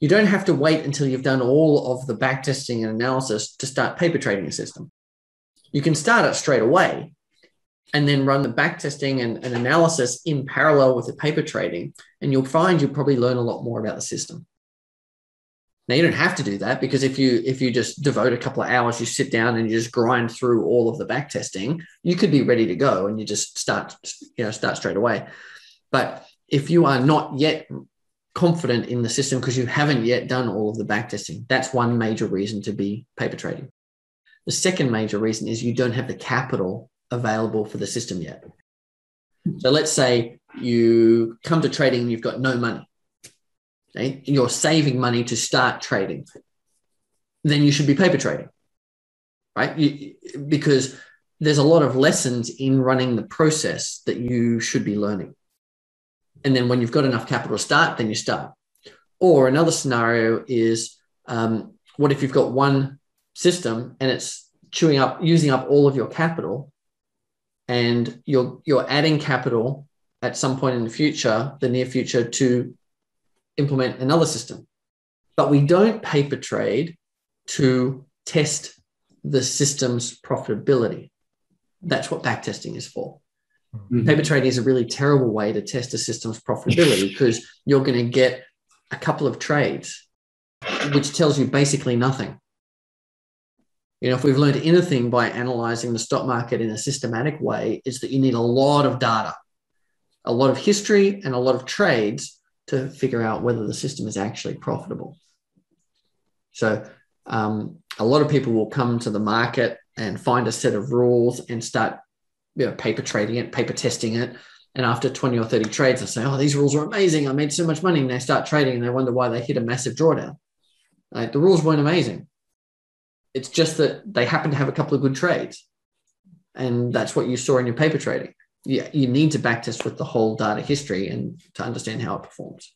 You don't have to wait until you've done all of the backtesting and analysis to start paper trading a system. You can start it straight away and then run the backtesting and analysis in parallel with the paper trading, and you'll find you'll probably learn a lot more about the system. Now, you don't have to do that, because if you just devote a couple of hours, you sit down and you just grind through all of the backtesting, you could be ready to go and you just start straight away. But if you are not yet confident in the system because you haven't yet done all of the backtesting, that's one major reason to be paper trading. The second major reason is you don't have the capital available for the system yet. So let's say you come to trading and you've got no money. Okay? You're saving money to start trading. Then you should be paper trading, right? Because there's a lot of lessons in running the process that you should be learning. And then when you've got enough capital to start, then you start. Or another scenario is, what if you've got one system and it's using up all of your capital, and you're adding capital at some point in the near future, to implement another system. But we don't paper trade to test the system's profitability. That's what backtesting is for. Mm-hmm. Paper trading is a really terrible way to test a system's profitability, because you're going to get a couple of trades, which tells you basically nothing. If we've learned anything by analyzing the stock market in a systematic way, is that you need a lot of data, a lot of history, and a lot of trades to figure out whether the system is actually profitable. So a lot of people will come to the market and find a set of rules and start paper trading it, paper testing it. And after 20 or 30 trades, they say, oh, these rules are amazing. I made so much money. And they start trading and they wonder why they hit a massive drawdown. Like, the rules weren't amazing. It's just that they happen to have a couple of good trades. And that's what you saw in your paper trading. You need to backtest with the whole data history and to understand how it performs.